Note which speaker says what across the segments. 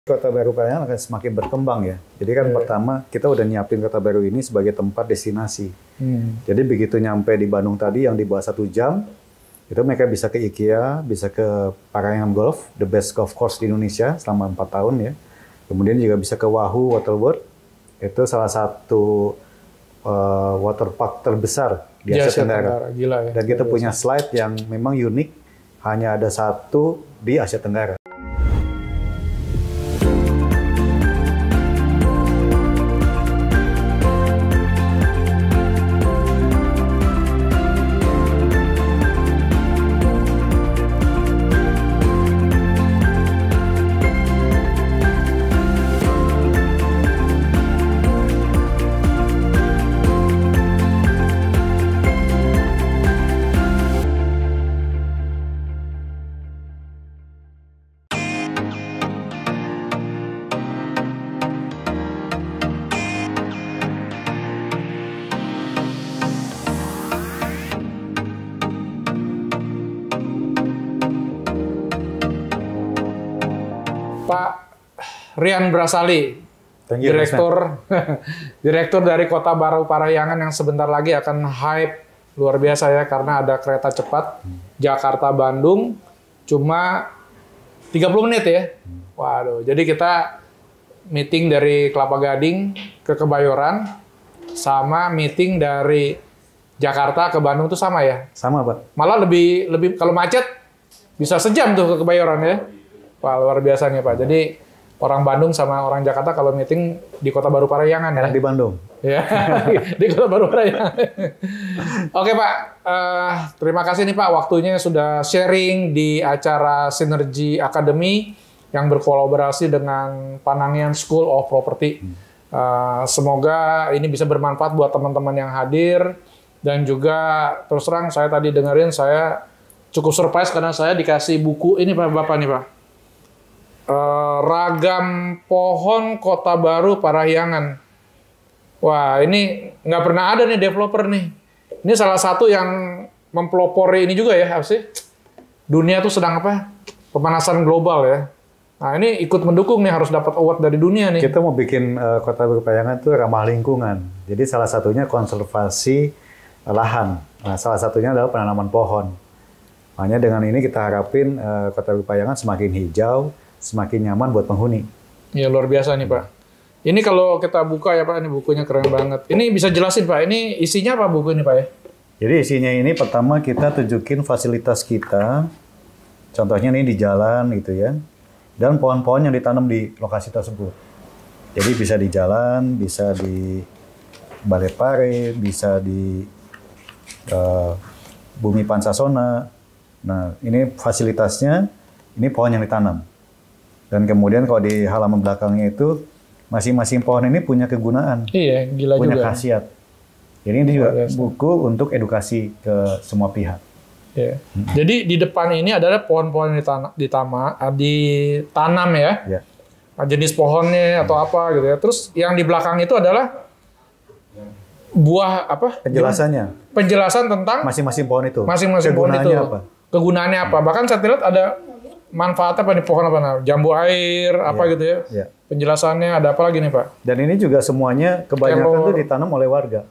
Speaker 1: Kota Baru Parayangan akan semakin berkembang ya. Jadi kan pertama kita udah nyiapin Kota Baru ini sebagai tempat destinasi. Jadi begitu nyampe di Bandung tadi yang di bawah 1 jam, itu mereka bisa ke IKEA, bisa ke Parayangan Golf, the best golf course di Indonesia selama 4 tahun ya. Kemudian juga bisa ke Wahoo Waterworld, itu salah satu waterpark terbesar di Asia Tenggara.
Speaker 2: Gila ya.
Speaker 1: Dan kita punya slide yang memang unik, hanya ada satu di Asia Tenggara.
Speaker 2: Pak Rian Brasali, direktur dari Kota Baru Parayangan yang sebentar lagi akan hype luar biasa ya, karena ada kereta cepat Jakarta-Bandung cuma 30 menit ya. Waduh, jadi kita meeting dari Kelapa Gading ke Kebayoran sama meeting dari Jakarta ke Bandung itu sama ya?
Speaker 1: Sama, Pak.
Speaker 2: Malah lebih kalau macet bisa sejam tuh ke Kebayoran ya. Wah, luar biasa nih Pak. Jadi orang Bandung sama orang Jakarta kalau meeting di Kota Baru Parayangan ya.
Speaker 1: Di Bandung.
Speaker 2: Ya, di Kota Baru Parayangan. Oke Pak, terima kasih nih Pak waktunya sudah sharing di acara Sinergi Academy yang berkolaborasi dengan Panangian School of Property. Semoga ini bisa bermanfaat buat teman-teman yang hadir, dan juga terus terang saya tadi dengerin, saya cukup surprise karena saya dikasih buku ini Pak, Bapak nih Pak. Ragam Pohon Kota Baru Parayangan. Wah, ini nggak pernah ada nih developer nih. Ini salah satu yang mempelopori ini juga ya, apa sih? Dunia tuh sedang apa? Pemanasan global ya. Nah, ini ikut mendukung nih, harus dapat award dari dunia nih.
Speaker 1: Kita mau bikin Kota Baru Parayangan tuh ramah lingkungan. Jadi salah satunya konservasi lahan. Nah, salah satunya adalah penanaman pohon. Makanya dengan ini kita harapin Kota Baru Parayangan semakin hijau, semakin nyaman buat penghuni.
Speaker 2: Ya, luar biasa nih Pak. Ini kalau kita buka ya Pak, ini bukunya keren banget. Ini bisa jelasin Pak, ini isinya apa buku ini Pak ya?
Speaker 1: Jadi isinya ini pertama kita tunjukin fasilitas kita. Contohnya ini di jalan gitu ya. Dan pohon-pohon yang ditanam di lokasi tersebut. Jadi bisa di jalan, bisa di Balai Pare, bisa di Bumi Pansasona. Nah, ini fasilitasnya, ini pohon yang ditanam. Dan kemudian kalau di halaman belakangnya itu, masing-masing pohon ini punya kegunaan.
Speaker 2: Iya, gila
Speaker 1: punya
Speaker 2: juga.
Speaker 1: Khasiat. Jadi ini juga buku untuk edukasi ke semua pihak.
Speaker 2: Iya. Jadi di depan ini adalah pohon-pohon yang ditanam ya.
Speaker 1: Ya.
Speaker 2: Jenis pohonnya atau apa gitu ya. Terus yang di belakang itu adalah buah apa?
Speaker 1: Penjelasannya.
Speaker 2: Penjelasan tentang
Speaker 1: Masing-masing pohon itu.
Speaker 2: Masing-masing pohon itu.
Speaker 1: Apa?
Speaker 2: Kegunaannya apa? Bahkan saya lihat ada manfaatnya apa nih, pohon apa? Nah, jambu air apa gitu ya.
Speaker 1: Ya.
Speaker 2: Penjelasannya ada apa lagi nih Pak?
Speaker 1: Dan ini juga semuanya kebanyakan itu ditanam oleh warga.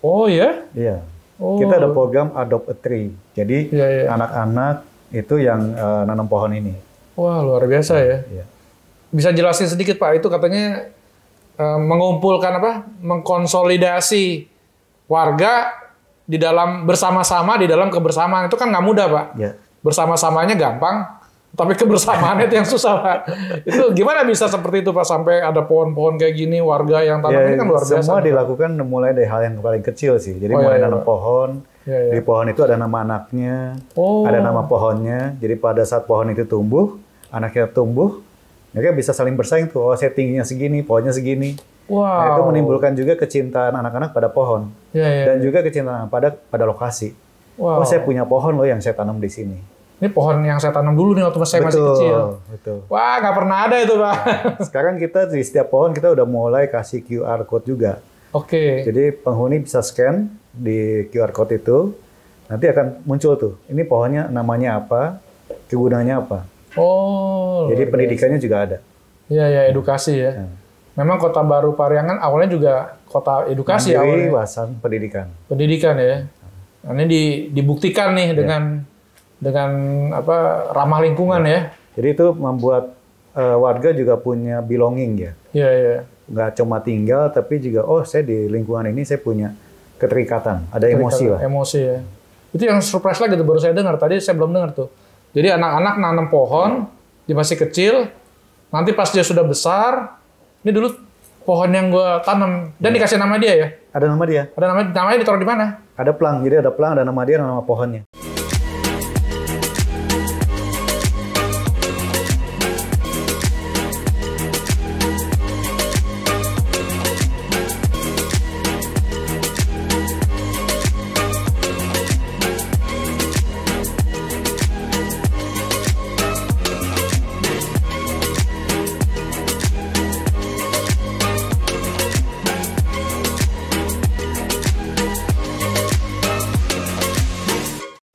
Speaker 2: Oh ya?
Speaker 1: Iya.
Speaker 2: Oh.
Speaker 1: Kita ada program Adopt a Tree. Jadi anak-anak itu yang nanam pohon ini.
Speaker 2: Wah, luar biasa ya.
Speaker 1: Iya.
Speaker 2: Bisa jelasin sedikit Pak, itu katanya mengumpulkan apa? Mengkonsolidasi warga di dalam bersama-sama, di dalam kebersamaan. Itu kan nggak mudah Pak.
Speaker 1: Ya.
Speaker 2: Bersama-samanya gampang, tapi kebersamaan itu yang susah Pak. Itu gimana bisa seperti itu Pak, sampai ada pohon-pohon kayak gini, warga yang tanam ini kan luar biasa.
Speaker 1: Semua dilakukan mulai dari hal yang paling kecil sih. Jadi mulai nanam pohon, di pohon itu ada nama anaknya, ada nama pohonnya. Jadi pada saat pohon itu tumbuh, anaknya tumbuh, mereka bisa saling bersaing tuh. Oh, saya tingginya segini, pohonnya segini. Nah, itu menimbulkan juga kecintaan anak-anak pada pohon. Dan juga kecintaan pada lokasi. Oh, saya punya pohon loh yang saya tanam di sini.
Speaker 2: Ini pohon yang saya tanam dulu nih waktu saya masih kecil.
Speaker 1: Betul.
Speaker 2: Wah, nggak pernah ada itu Pak.
Speaker 1: Nah, sekarang kita di setiap pohon kita udah mulai kasih QR code juga.
Speaker 2: Oke.
Speaker 1: Jadi penghuni bisa scan di QR code itu, nanti akan muncul tuh. Ini pohonnya namanya apa, kegunaannya apa.
Speaker 2: Oh.
Speaker 1: Jadi pendidikannya juga ada.
Speaker 2: Iya, ya, edukasi ya. Memang Kota Baru Pariangan awalnya juga kota edukasi
Speaker 1: Mandiri,
Speaker 2: awalnya.
Speaker 1: wawasan pendidikan.
Speaker 2: Pendidikan ya. Nah, ini dibuktikan nih dengan apa ramah lingkungan ya.
Speaker 1: Jadi itu membuat warga juga punya belonging ya.
Speaker 2: Iya, iya.
Speaker 1: Nggak cuma tinggal, tapi juga saya di lingkungan ini saya punya keterikatan, ada emosi lah.
Speaker 2: Emosi ya. Itu yang surprise lagi tuh baru saya dengar. Tadi saya belum dengar tuh. Jadi anak-anak nanam pohon, dia masih kecil, nanti pas dia sudah besar, ini dulu pohon yang gue tanam dan dikasih nama dia ya.
Speaker 1: Ada nama dia.
Speaker 2: Ada namanya ditaruh di mana?
Speaker 1: Ada pelang, jadi ada pelang, ada nama dia, dan nama pohonnya.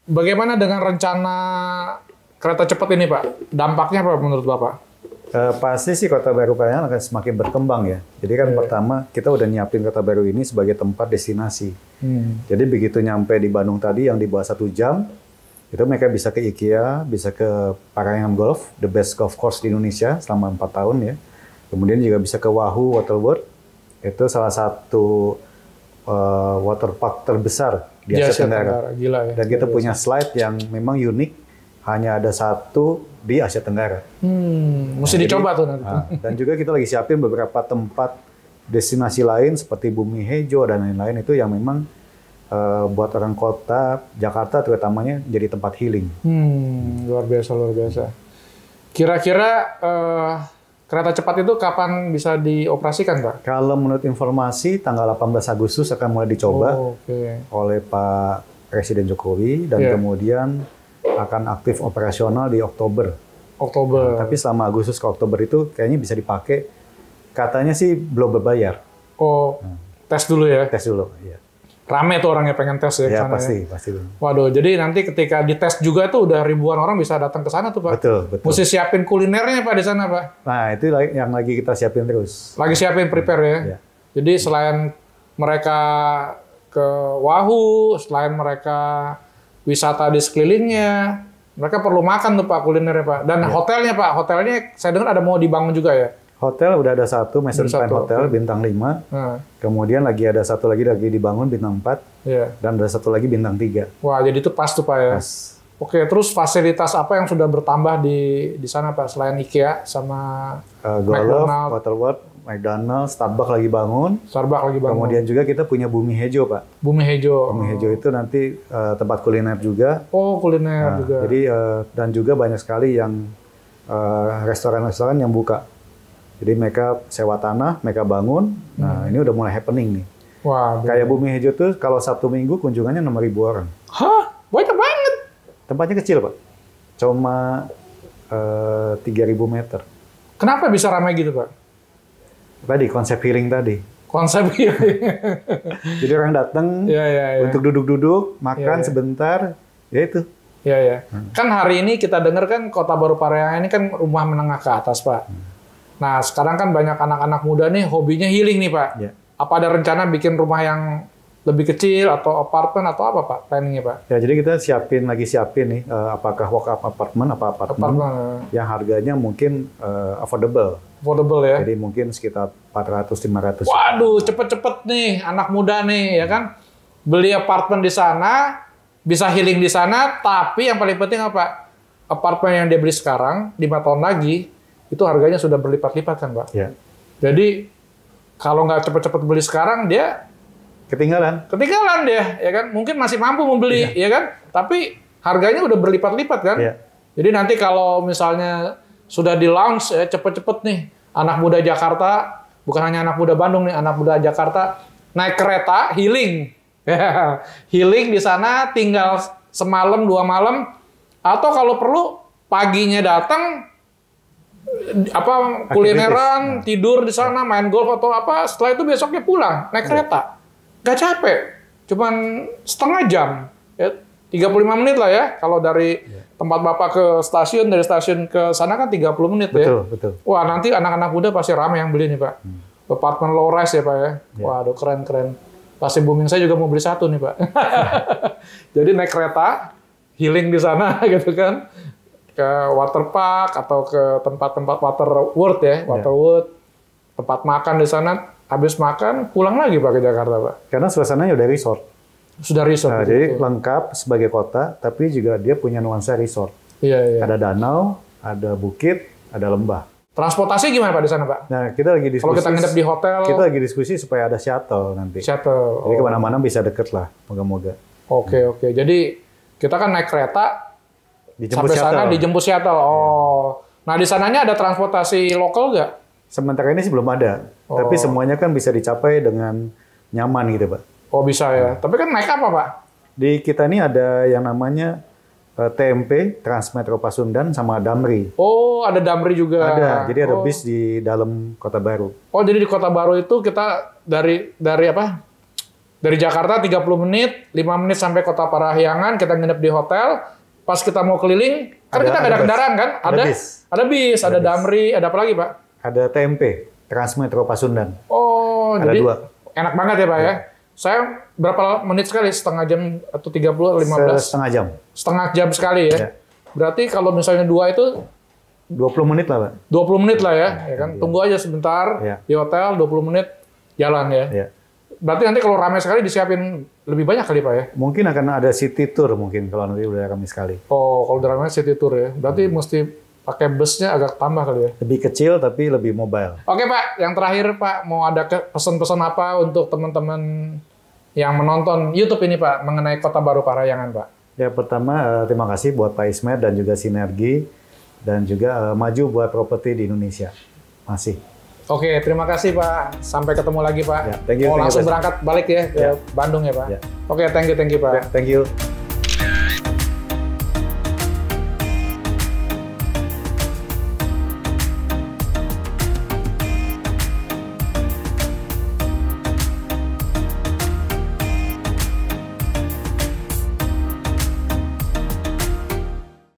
Speaker 2: Bagaimana dengan rencana kereta cepat ini, Pak? Dampaknya apa menurut Bapak?
Speaker 1: Pasti sih Kota Baru Pariangan akan semakin berkembang ya. Jadi kan pertama kita udah nyiapin Kota Baru ini sebagai tempat destinasi. Jadi begitu nyampe di Bandung tadi yang di bawah 1 jam, itu mereka bisa ke IKEA, bisa ke Pariangan Golf, the best golf course di Indonesia selama 4 tahun ya. Kemudian juga bisa ke Wahoo Waterworld, itu salah satu waterpark terbesar di Asia Tenggara.
Speaker 2: Gila ya.
Speaker 1: Dan kita punya slide yang memang unik, hanya ada satu di Asia Tenggara.
Speaker 2: Mesti dicoba tuh nanti.
Speaker 1: Dan juga kita lagi siapin beberapa tempat destinasi lain seperti Bumi Hejo dan lain-lain itu yang memang buat orang kota Jakarta terutamanya jadi tempat healing.
Speaker 2: Luar biasa, luar biasa. Kira-kira kereta cepat itu kapan bisa dioperasikan, Pak?
Speaker 1: Kalau menurut informasi tanggal 18 Agustus akan mulai dicoba oleh Pak Presiden Jokowi dan kemudian akan aktif operasional di Oktober. Nah, tapi selama Agustus ke Oktober itu kayaknya bisa dipakai. Katanya sih belum berbayar.
Speaker 2: Tes dulu ya?
Speaker 1: Tes dulu, iya.
Speaker 2: Rame tuh orangnya pengen tes ya?
Speaker 1: Ya,
Speaker 2: kesana,
Speaker 1: pasti,
Speaker 2: ya?
Speaker 1: pasti.
Speaker 2: Waduh, jadi nanti ketika dites juga tuh udah ribuan orang bisa datang ke sana tuh, Pak?
Speaker 1: Betul, betul.
Speaker 2: Mesti siapin kulinernya, Pak, di sana, Pak?
Speaker 1: Nah, itu yang lagi kita siapin terus.
Speaker 2: Lagi siapin prepare ya?
Speaker 1: Ya.
Speaker 2: Jadi selain mereka ke Wahoo, selain mereka wisata di sekelilingnya, mereka perlu makan tuh, Pak, kulinernya, Pak. Dan hotelnya, Pak, hotelnya saya dengar ada mau dibangun juga ya?
Speaker 1: Hotel udah ada satu, Maison Plan Hotel, bintang 5. Kemudian lagi ada satu lagi dibangun, bintang 4. Dan ada satu lagi bintang 3.
Speaker 2: Wah, jadi itu pas tuh, Pak, ya? Pas. Oke, terus fasilitas apa yang sudah bertambah di sana, Pak? Selain IKEA sama
Speaker 1: McDonald's, Waterworld, McDonald's, Starbucks lagi bangun. Kemudian juga kita punya Bumi Hejo, Pak.
Speaker 2: Bumi Hejo.
Speaker 1: Bumi Hejo itu nanti tempat kuliner juga.
Speaker 2: Kuliner juga.
Speaker 1: Jadi, dan juga banyak sekali yang restoran-restoran yang buka. Jadi mereka sewa tanah, mereka bangun. Nah, ini udah mulai happening nih.
Speaker 2: Wah,
Speaker 1: kayak Bumi Hejo tuh kalau Sabtu Minggu kunjungannya 6.000 orang.
Speaker 2: Hah? Banyak banget.
Speaker 1: Tempatnya kecil, Pak. Cuma 3.000 meter.
Speaker 2: Kenapa bisa ramai gitu, Pak?
Speaker 1: Tadi konsep healing tadi.
Speaker 2: Konsep healing.
Speaker 1: Jadi orang datang untuk duduk-duduk, makan sebentar, ya itu.
Speaker 2: Iya. Kan hari ini kita dengar kan Kota Baru Pariangan ini kan rumah menengah ke atas, Pak. Nah, sekarang kan banyak anak-anak muda nih hobinya healing nih, Pak. Apa ada rencana bikin rumah yang lebih kecil atau apartemen atau apa, Pak? Planningnya, Pak?
Speaker 1: Ya, jadi kita lagi siapin nih, apakah walk-up apartemen, apartemen yang harganya mungkin affordable.
Speaker 2: Affordable ya?
Speaker 1: Jadi mungkin sekitar 400-500.
Speaker 2: Waduh, cepet-cepet nih anak muda nih, ya kan? Beli apartemen di sana, bisa healing di sana, tapi yang paling penting apa? Apartemen yang dia beli sekarang, 5 tahun lagi, itu harganya sudah berlipat-lipat kan, Pak?
Speaker 1: Ya.
Speaker 2: Jadi kalau nggak cepet-cepet beli sekarang, dia
Speaker 1: ketinggalan
Speaker 2: dia, ya kan? Mungkin masih mampu membeli, ya kan? Tapi harganya udah berlipat-lipat kan? Jadi nanti kalau misalnya sudah di launch ya cepet-cepet nih, anak muda Jakarta, bukan hanya anak muda Bandung nih, anak muda Jakarta naik kereta healing, healing di sana, tinggal semalam 2 malam, atau kalau perlu paginya datang. Kulineran, tidur di sana, main golf atau apa, setelah itu besoknya pulang, naik kereta. Gak capek, cuman setengah jam, ya, 35 menit lah ya, kalau dari tempat Bapak ke stasiun, dari stasiun ke sana kan 30 menit ya?
Speaker 1: Betul, betul.
Speaker 2: Wah, nanti anak-anak muda pasti ramai yang beli nih, Pak. Apartemen low rise ya, Pak ya? Waduh, keren-keren. Pasti booming, saya juga mau beli satu nih, Pak. Jadi naik kereta, healing di sana gitu kan, ke water park atau ke tempat-tempat Waterworld ya, Waterworld, tempat makan di sana, habis makan pulang lagi Pak ke Jakarta, Pak.
Speaker 1: Karena suasananya udah resort.
Speaker 2: Sudah resort.
Speaker 1: Nah, jadi lengkap sebagai kota, tapi juga dia punya nuansa resort.
Speaker 2: Iya, iya.
Speaker 1: Ada danau, ada bukit, ada lembah.
Speaker 2: Transportasi gimana Pak di sana, Pak?
Speaker 1: Nah, kita lagi diskusi.
Speaker 2: Kalau kita nginep di hotel,
Speaker 1: kita lagi diskusi supaya ada shuttle nanti.
Speaker 2: Shuttle.
Speaker 1: Jadi kemana-mana bisa deket lah, moga-moga.
Speaker 2: Oke, oke. Jadi kita kan naik kereta,
Speaker 1: Dijemput
Speaker 2: sampai sana
Speaker 1: shuttle.
Speaker 2: dijemput shuttle. Oh. Nah, di sananya ada transportasi lokal nggak?
Speaker 1: Sementara ini sih belum ada. Tapi semuanya kan bisa dicapai dengan nyaman gitu, Pak.
Speaker 2: Oh, bisa ya. Tapi kan naik apa, Pak?
Speaker 1: Di kita ini ada yang namanya TMP, Transmetro Pasundan, sama Damri.
Speaker 2: Oh, ada Damri juga.
Speaker 1: Ada, jadi ada bis di dalam Kota Baru.
Speaker 2: Oh, jadi di Kota Baru itu kita dari apa? Dari Jakarta 30 menit, 5 menit sampai Kota Parahyangan, kita nginep di hotel. Pas kita mau keliling, kan kita nggak ada kendaraan kan? Ada bis, ada Damri, ada apa lagi, Pak?
Speaker 1: Ada TMP, Transmetro Pasundan.
Speaker 2: Oh,
Speaker 1: Ada
Speaker 2: jadi
Speaker 1: 2.
Speaker 2: enak banget ya, Pak ya? Saya berapa menit sekali? Setengah jam atau 30, 15?
Speaker 1: Setengah jam.
Speaker 2: Setengah jam sekali ya? Berarti kalau misalnya 2 itu
Speaker 1: 20 menit lah, Pak.
Speaker 2: 20 menit lah ya kan? Tunggu aja sebentar di hotel, 20 menit jalan ya. Berarti nanti kalau ramai sekali disiapin lebih banyak kali Pak ya?
Speaker 1: Mungkin akan ada city tour mungkin kalau nanti udah ramai sekali.
Speaker 2: Oh, kalau udah ramai city tour ya. Berarti mesti pakai busnya agak tambah kali ya?
Speaker 1: Lebih kecil tapi lebih mobile.
Speaker 2: Oke Pak, yang terakhir Pak, mau ada pesan-pesan apa untuk teman-teman yang menonton YouTube ini Pak, mengenai Kota Baru Parahyangan Pak?
Speaker 1: Ya, pertama terima kasih buat Pak Ismet dan juga Sinergi, dan juga maju buat properti di Indonesia. Masih.
Speaker 2: Oke, terima kasih Pak. Sampai ketemu lagi Pak.
Speaker 1: Ya, thank you,
Speaker 2: mau
Speaker 1: thank you,
Speaker 2: langsung
Speaker 1: Pak.
Speaker 2: berangkat balik ya ke Bandung ya Pak. Oke, thank you Pak.
Speaker 1: Ya, thank you.